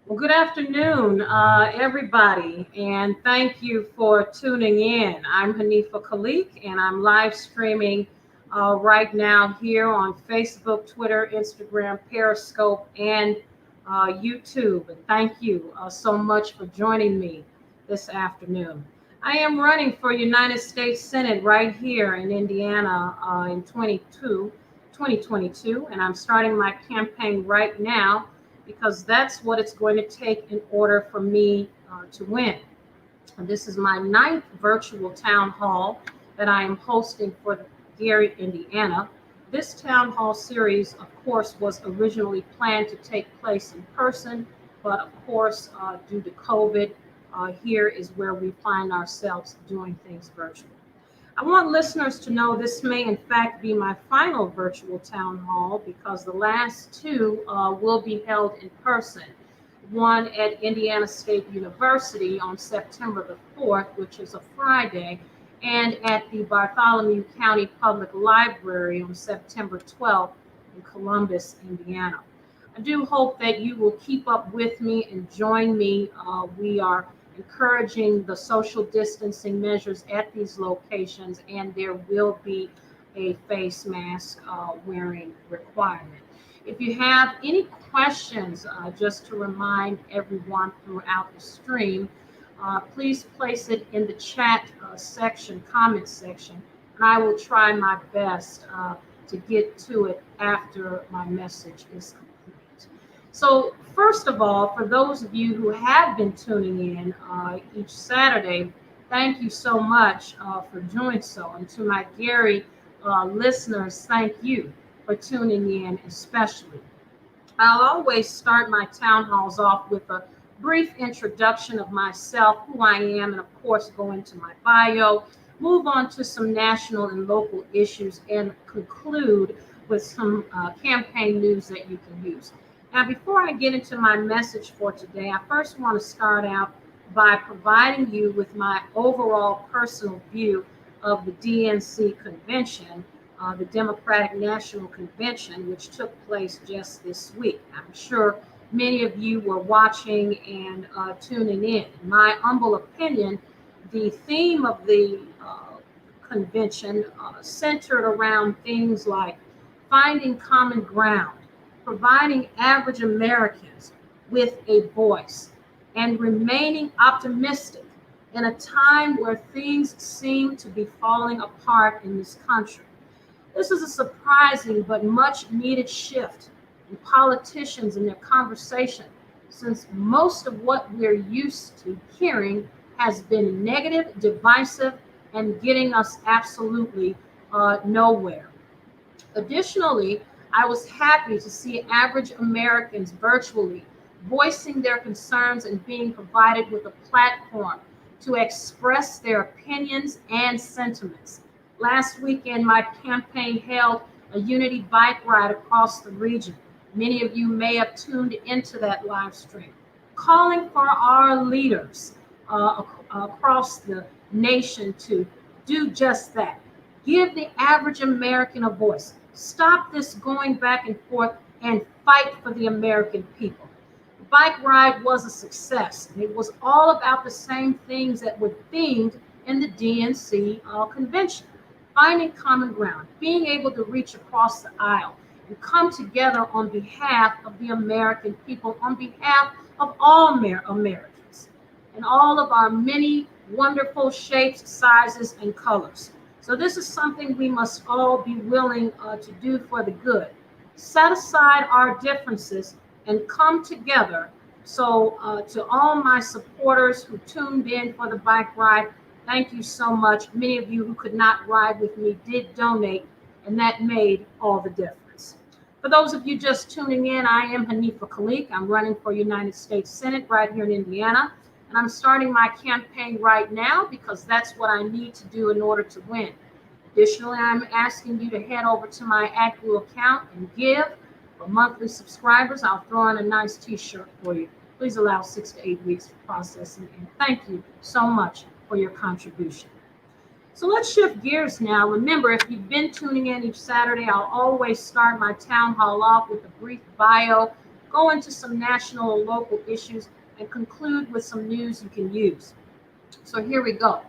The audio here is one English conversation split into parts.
Well, good afternoon, everybody, and thank you for tuning in. I'm Haneefah Khaaliq, and I'm live streaming right now here on Facebook, Twitter, Instagram, Periscope, and YouTube. And thank you so much for joining me this afternoon. I am running for United States Senate right here in Indiana in 2022, and I'm starting my campaign right now because that's what it's going to take in order for me to win. And this is my ninth virtual town hall that I am hosting for Gary, Indiana. This town hall series, of course, was originally planned to take place in person, but of course, due to COVID, here is where we find ourselves doing things virtually. I want listeners to know this may, in fact, be my final virtual town hall because the last two will be held in person. One at Indiana State University on September the 4th, which is a Friday, and at the Bartholomew County Public Library on September 12th in Columbus, Indiana. I do hope that you will keep up with me and join me. We are encouraging the social distancing measures at these locations, and there will be a face mask wearing requirement. If you have any questions, just to remind everyone throughout the stream, please place it in the chat section, comment section, and I will try my best to get to it after my message is complete. So, first of all, for those of you who have been tuning in each Saturday, thank you so much for doing so. And to my Gary listeners, thank you for tuning in, especially. I'll always start my town halls off with a brief introduction of myself, who I am, and of course, go into my bio, move on to some national and local issues, and conclude with some campaign news that you can use. Now, before I get into my message for today, I first want to start out by providing you with my overall personal view of the DNC convention, the Democratic National Convention, which took place just this week. I'm sure many of you were watching and tuning in. In my humble opinion, the theme of the convention centered around things like finding common ground, providing average Americans with a voice, and remaining optimistic in a time where things seem to be falling apart in this country. This is a surprising but much needed shift in politicians and their conversation, since most of what we're used to hearing has been negative, divisive, and getting us absolutely nowhere. Additionally, I was happy to see average Americans virtually voicing their concerns and being provided with a platform to express their opinions and sentiments. Last weekend, my campaign held a unity bike ride across the region. Many of you may have tuned into that live stream, calling for our leaders across the nation to do just that. Give the average American a voice. Stop this going back and forth and fight for the American people. The bike ride was a success, and it was all about the same things that were themed in the DNC convention: finding common ground, being able to reach across the aisle and come together on behalf of the American people, on behalf of all Americans, and all of our many wonderful shapes, sizes, and colors. So this is something we must all be willing to do for the good. Set aside our differences and come together. So to all my supporters who tuned in for the bike ride, thank you so much. Many of you who could not ride with me did donate, and that made all the difference. For those of you just tuning in, I am Haneefah Khaaliq. I'm running for United States Senate right here in Indiana. And I'm starting my campaign right now because that's what I need to do in order to win. Additionally, I'm asking you to head over to my ActBlue account and give. For monthly subscribers, I'll throw in a nice t-shirt for you. Please allow 6 to 8 weeks for processing. And thank you so much for your contribution. So let's shift gears now. Remember, if you've been tuning in each Saturday, I'll always start my town hall off with a brief bio, go into some national and local issues, and conclude with some news you can use. So here we go.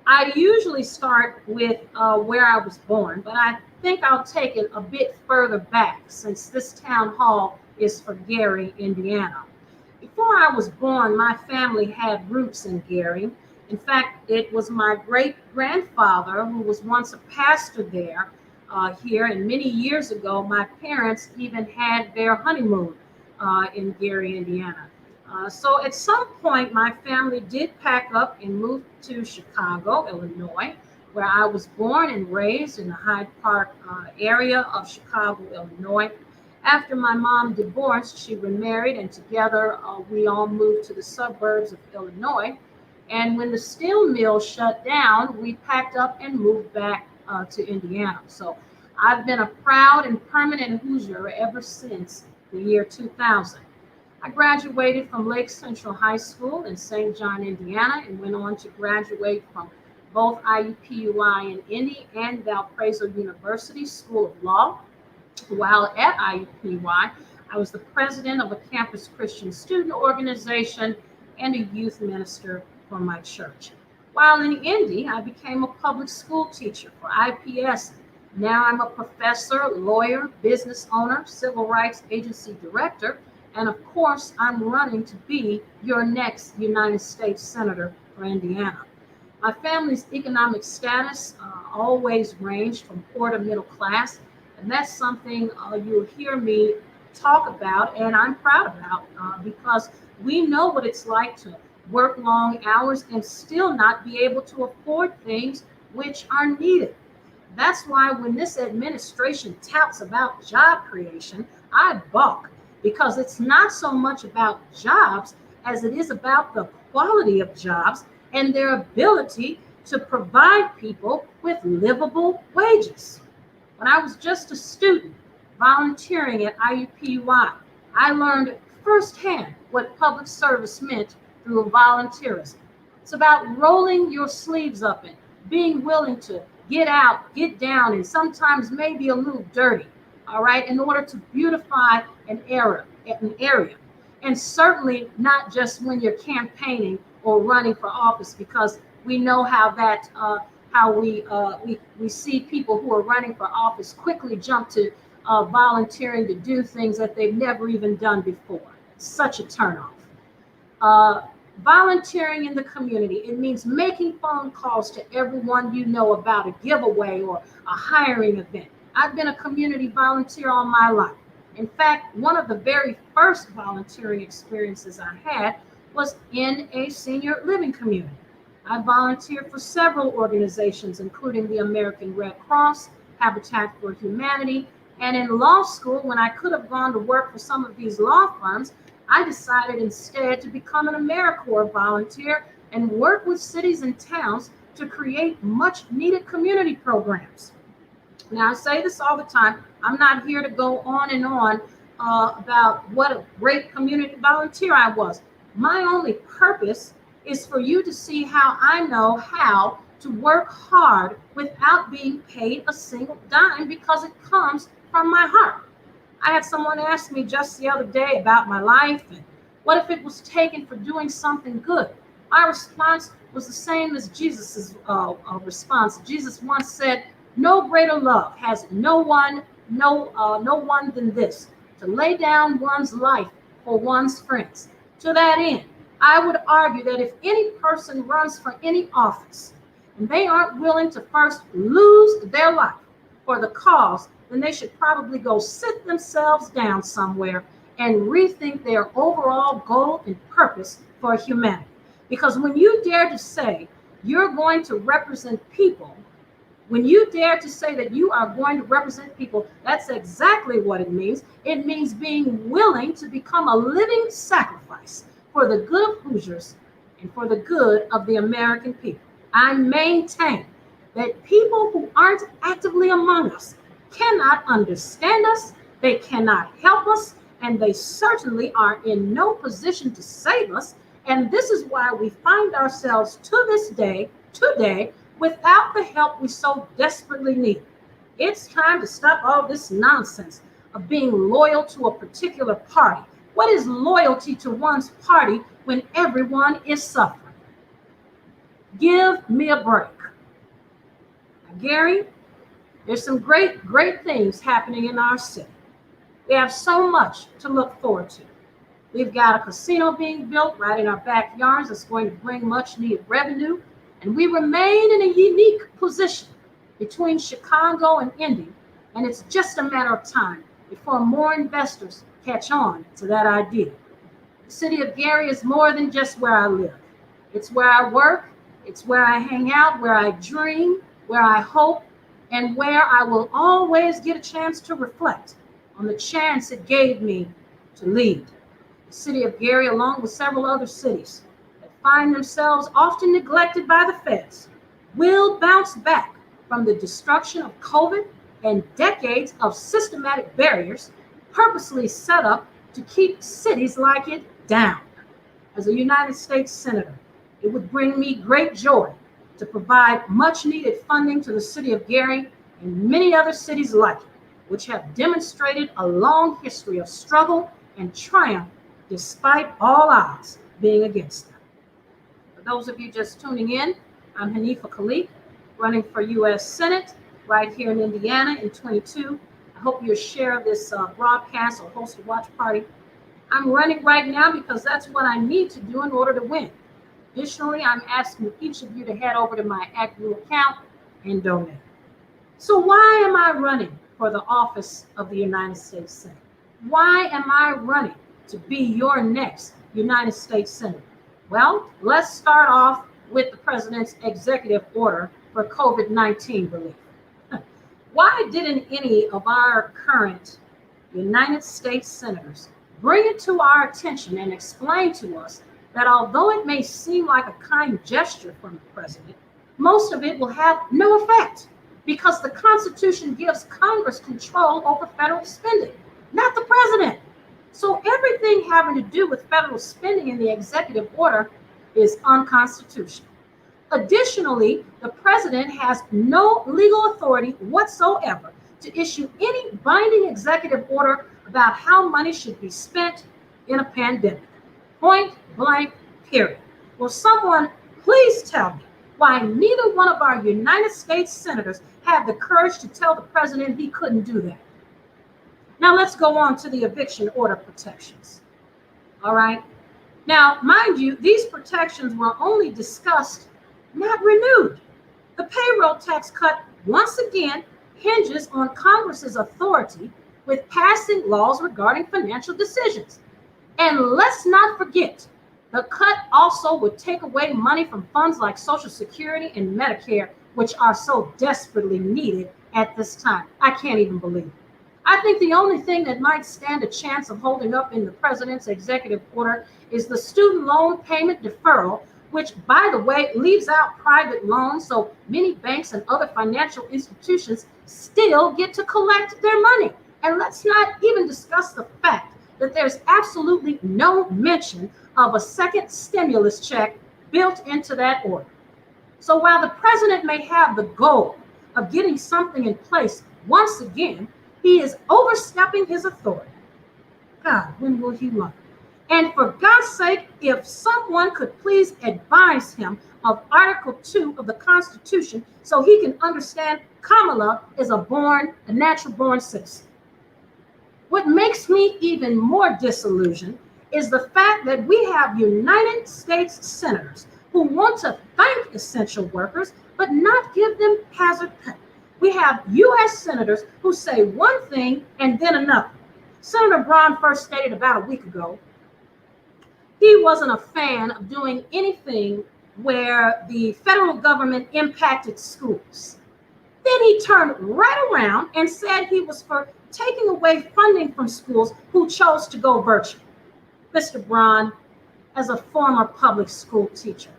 I usually start with where I was born, but I think I'll take it a bit further back since this town hall is for Gary, Indiana. Before I was born, my family had roots in Gary. In fact, it was my great grandfather who was once a pastor there here, and many years ago, my parents even had their honeymoon in Gary, Indiana. So at some point, my family did pack up and move to Chicago, Illinois, where I was born and raised in the Hyde Park area of Chicago, Illinois. After my mom divorced, she remarried, and together we all moved to the suburbs of Illinois. And when the steel mill shut down, we packed up and moved back to Indiana. So I've been a proud and permanent Hoosier ever since the year 2000. I graduated from Lake Central High School in St. John, Indiana, and went on to graduate from both IUPUI in Indy and Valparaiso University School of Law. While at IUPUI, I was the president of a campus Christian student organization and a youth minister for my church. While in Indy, I became a public school teacher for IPS. Now I'm a professor, lawyer, business owner, civil rights agency director, and of course, I'm running to be your next United States Senator for Indiana. My family's economic status always ranged from poor to middle class, and that's something you'll hear me talk about, and I'm proud about because we know what it's like to work long hours and still not be able to afford things which are needed. That's why when this administration touts about job creation, I balk because it's not so much about jobs as it is about the quality of jobs and their ability to provide people with livable wages. When I was just a student volunteering at IUPUI, I learned firsthand what public service meant through volunteerism. It's about rolling your sleeves up and being willing to get out, get down, and sometimes maybe a little dirty, all right, in order to beautify an area. And certainly not just when you're campaigning or running for office, because we know how we see people who are running for office quickly jump to volunteering to do things that they've never even done before. Such a turnoff. Volunteering in the community, it means making phone calls to everyone you know about a giveaway or a hiring event. I've been a community volunteer all my life. In fact, one of the very first volunteering experiences I had was in a senior living community. I volunteered for several organizations, including the American Red Cross, Habitat for Humanity, and in law school, when I could have gone to work for some of these law firms, I decided instead to become an AmeriCorps volunteer and work with cities and towns to create much needed community programs. Now, I say this all the time. I'm not here to go on and on about what a great community volunteer I was. My only purpose is for you to see how I know how to work hard without being paid a single dime because it comes from my heart. I had someone ask me just the other day about my life and what if it was taken for doing something good. My response was the same as Jesus's response. Jesus once said, "No greater love has no one than this, to lay down one's life for one's friends." To that end, I would argue that if any person runs for any office and they aren't willing to first lose their life for the cause, then they should probably go sit themselves down somewhere and rethink their overall goal and purpose for humanity. Because when you dare to say you're going to represent people, when you dare to say that you are going to represent people, that's exactly what it means. It means being willing to become a living sacrifice for the good of Hoosiers and for the good of the American people. I maintain that people who aren't actively among us cannot understand us, they cannot help us, and they certainly are in no position to save us. And this is why we find ourselves to this day, today, without the help we so desperately need. It's time to stop all this nonsense of being loyal to a particular party, What is loyalty to one's party when everyone is suffering? Give me a break. Gary, there's some great things happening in our city. We have so much to look forward to. We've got a casino being built right in our backyards that's going to bring much needed revenue. And we remain in a unique position between Chicago and Indy. And it's just a matter of time before more investors catch on to that idea. The city of Gary is more than just where I live. It's where I work, it's where I hang out, where I dream, where I hope, and where I will always get a chance to reflect on the chance it gave me to lead. The city of Gary, along with several other cities that find themselves often neglected by the feds, will bounce back from the destruction of COVID and decades of systematic barriers purposely set up to keep cities like it down. As a United States Senator, it would bring me great joy to provide much needed funding to the city of Gary and many other cities like it, which have demonstrated a long history of struggle and triumph despite all odds being against them. For those of you just tuning in, I'm Haneefah Khaaliq, running for U.S. Senate right here in Indiana in 22. I hope you'll share this broadcast or host a watch party. I'm running right now because that's what I need to do in order to win. Additionally, I'm asking each of you to head over to my ActBlue account and donate. So why am I running for the office of the United States Senate? Why am I running to be your next United States Senator? Well, let's start off with the president's executive order for COVID-19 relief. Why didn't any of our current United States senators bring it to our attention and explain to us that although it may seem like a kind gesture from the president, most of it will have no effect because the Constitution gives Congress control over federal spending, not the president. So everything having to do with federal spending in the executive order is unconstitutional. Additionally, the president has no legal authority whatsoever to issue any binding executive order about how money should be spent in a pandemic. Point blank, period. Will someone please tell me why neither one of our United States senators had the courage to tell the president he couldn't do that? Now let's go on to the eviction order protections. All right. Now, mind you, these protections were only discussed, not renewed. The payroll tax cut, once again, hinges on Congress's authority with passing laws regarding financial decisions. And let's not forget, the cut also would take away money from funds like Social Security and Medicare, which are so desperately needed at this time. I can't even believe it. I think the only thing that might stand a chance of holding up in the president's executive order is the student loan payment deferral, which, by the way, leaves out private loans, so many banks and other financial institutions still get to collect their money. And let's not even discuss the fact that there's absolutely no mention of a second stimulus check built into that order. So while the president may have the goal of getting something in place once again, he is overstepping his authority. God, when will he learn? And for God's sake, if someone could please advise him of Article 2 of the Constitution so he can understand Kamala is a natural-born citizen. What makes me even more disillusioned is the fact that we have United States senators who want to thank essential workers but not give them hazard pay. We have U.S. senators who say one thing and then another. Senator Braun first stated about a week ago he wasn't a fan of doing anything where the federal government impacted schools. Then he turned right around and said he was for taking away funding from schools who chose to go virtual. Mr. Braun, as a former public school teacher,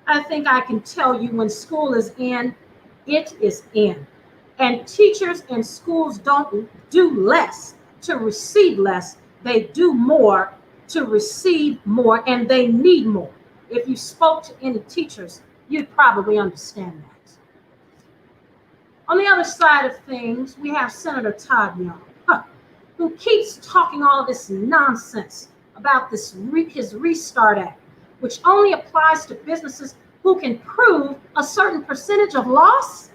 I think I can tell you when school is in, it is in. And teachers and schools don't do less to receive less. They do more to receive more, and they need more. If you spoke to any teachers, you'd probably understand that. On the other side of things, we have Senator Todd Young, who keeps talking all this nonsense about his Restart Act, which only applies to businesses who can prove a certain percentage of loss?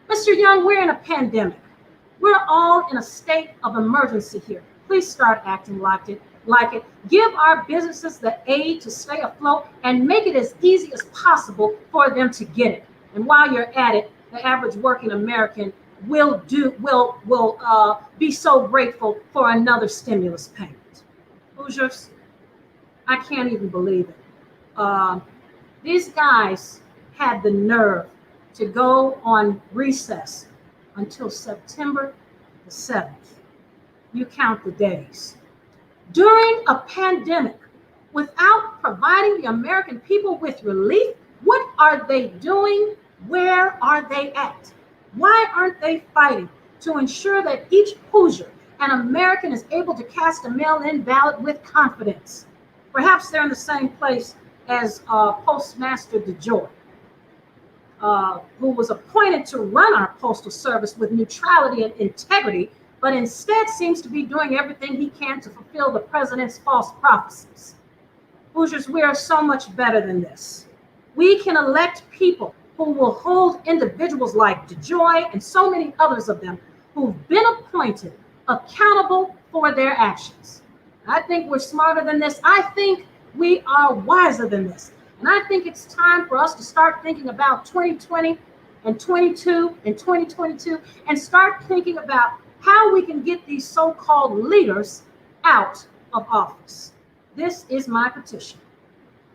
Mr. Young, we're in a pandemic. We're all in a state of emergency here. Please start acting like it. Give our businesses the aid to stay afloat and make it as easy as possible for them to get it. And while you're at it, the average working American will be so grateful for another stimulus payment. Hoosiers, I can't even believe it. These guys had the nerve to go on recess until September the 7th. You count the days. During a pandemic, without providing the American people with relief, what are they doing? Where are they at? Why aren't they fighting to ensure that each Hoosier and American is able to cast a mail-in ballot with confidence? Perhaps they're in the same place as Postmaster DeJoy, who was appointed to run our postal service with neutrality and integrity, but instead seems to be doing everything he can to fulfill the president's false prophecies. Hoosiers, we are so much better than this. We can elect people who will hold individuals like DeJoy and so many others of them who've been appointed accountable for their actions. I think we're smarter than this. I think we are wiser than this. And I think it's time for us to start thinking about 2020 and 22 and 2022 and start thinking about how we can get these so-called leaders out of office. This is my petition,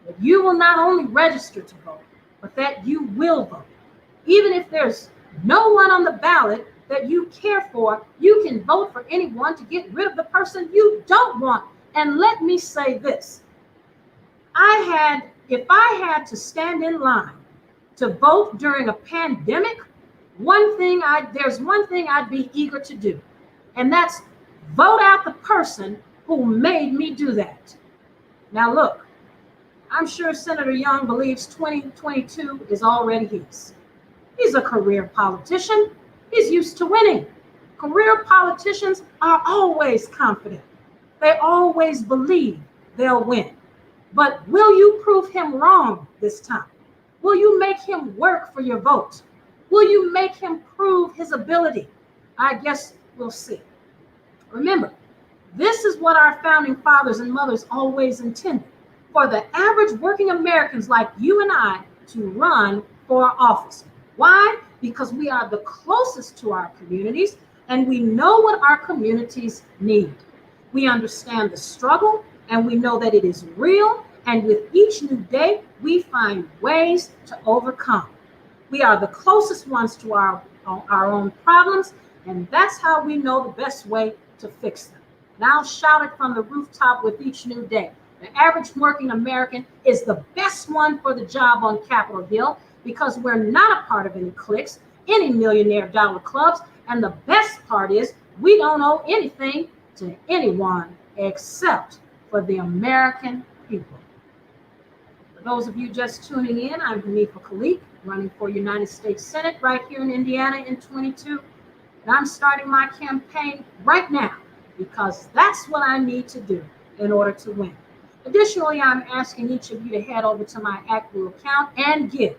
that you will not only register to vote, but that you will vote. Even if there's no one on the ballot that you care for, you can vote for anyone to get rid of the person you don't want. And let me say this. If I had to stand in line to vote during a pandemic, there's one thing I'd be eager to do, and that's vote out the person who made me do that. Now look, I'm sure Senator Young believes 2022 is already his. He's a career politician. He's used to winning. Career politicians are always confident. They always believe they'll win. But will you prove him wrong this time? Will you make him work for your vote? Will you make him prove his ability? I guess we'll see. Remember, this is what our founding fathers and mothers always intended, for the average working Americans like you and I to run for office. Why? Because we are the closest to our communities and we know what our communities need. We understand the struggle and we know that it is real, and with each new day, we find ways to overcome. We are the closest ones to our own problems, and that's how we know the best way to fix them. And I'll shout it from the rooftop with each new day. The average working American is the best one for the job on Capitol Hill because we're not a part of any cliques, any millionaire dollar clubs, and the best part is we don't owe anything to anyone except for the American people. For those of you just tuning in, I'm Haneefah Khaaliq, running for United States Senate right here in Indiana in 22. And I'm starting my campaign right now because that's what I need to do in order to win. Additionally, I'm asking each of you to head over to my ActBlue account and give.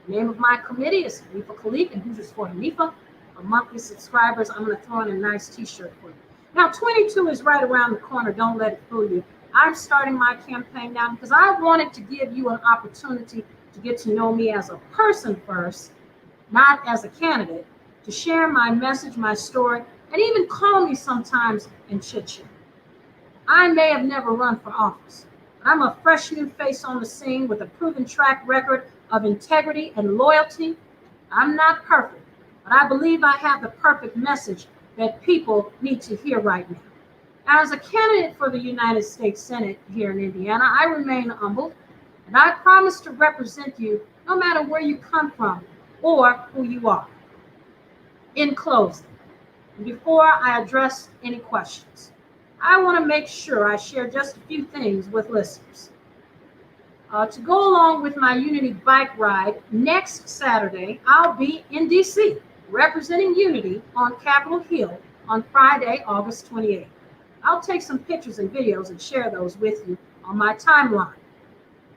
The name of my committee is Haneefah Khaaliq and Hoosiers for Haneefah. For monthly subscribers, I'm going to throw in a nice t-shirt for you. Now, 22 is right around the corner. Don't let it fool you. I'm starting my campaign now because I wanted to give you an opportunity to get to know me as a person first, not as a candidate, to share my message, my story, and even call me sometimes and chit-chat. I may have never run for office, but I'm a fresh new face on the scene with a proven track record of integrity and loyalty. I'm not perfect, but I believe I have the perfect message that people need to hear right now. As a candidate for the United States Senate here in Indiana, I remain humbled, and I promise to represent you no matter where you come from or who you are. In closing, before I address any questions, I want to make sure I share just a few things with listeners. To go along with my Unity bike ride next Saturday, I'll be in DC representing Unity on Capitol Hill on Friday, August 28th. I'll take some pictures and videos and share those with you on my timeline.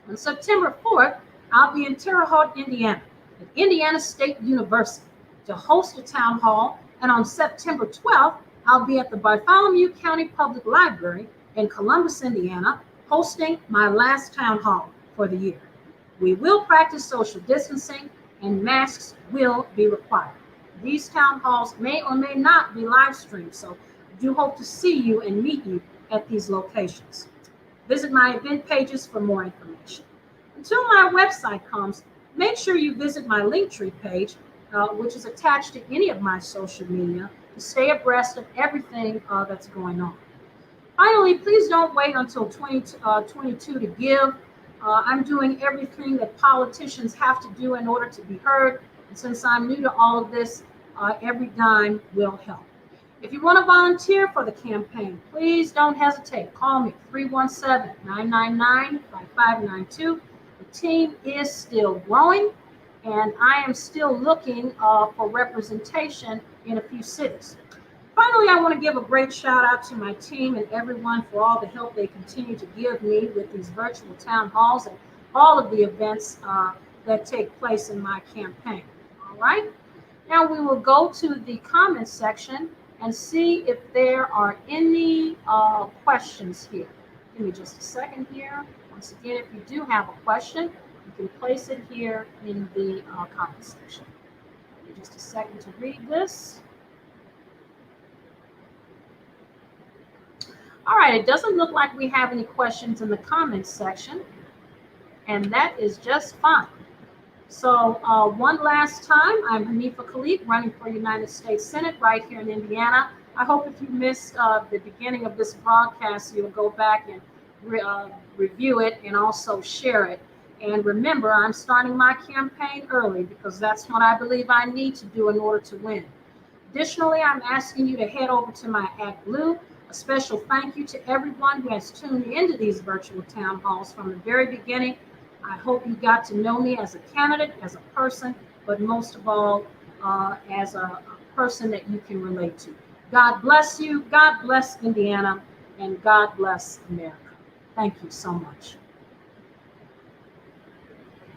On September 4th, I'll be in Terre Haute, Indiana, at Indiana State University to host a town hall. And on September 12th, I'll be at the Bartholomew County Public Library in Columbus, Indiana, hosting my last town hall for the year. We will practice social distancing and masks will be required. These town halls may or may not be live streamed, so I do hope to see you and meet you at these locations. Visit my event pages for more information. Until my website comes, make sure you visit my Linktree page, which is attached to any of my social media, to stay abreast of everything that's going on. Finally, please don't wait until 2022 to give. I'm doing everything that politicians have to do in order to be heard. And since I'm new to all of this, every dime will help. If you want to volunteer for the campaign, please don't hesitate. Call me 317-999-5592. The team is still growing, and I am still looking for representation in a few cities. Finally, I want to give a great shout out to my team and everyone for all the help they continue to give me with these virtual town halls and all of the events that take place in my campaign. All right. Now we will go to the comments section and see if there are any questions here. Give me just a second here. Once again, if you do have a question, you can place it here in the comments section. Give me just a second to read this. All right, it doesn't look like we have any questions in the comments section, and that is just fine. So one last time, I'm Haneefah Khaaliq, running for United States Senate right here in Indiana. I hope if you missed the beginning of this broadcast, you'll go back and review it and also share it. And remember, I'm starting my campaign early because that's what I believe I need to do in order to win. Additionally, I'm asking you to head over to my ActBlue. A special thank you to everyone who has tuned into these virtual town halls from the very beginning. I hope you got to know me as a candidate, as a person, but most of all, as a person that you can relate to. God bless you, God bless Indiana, and God bless America. Thank you so much.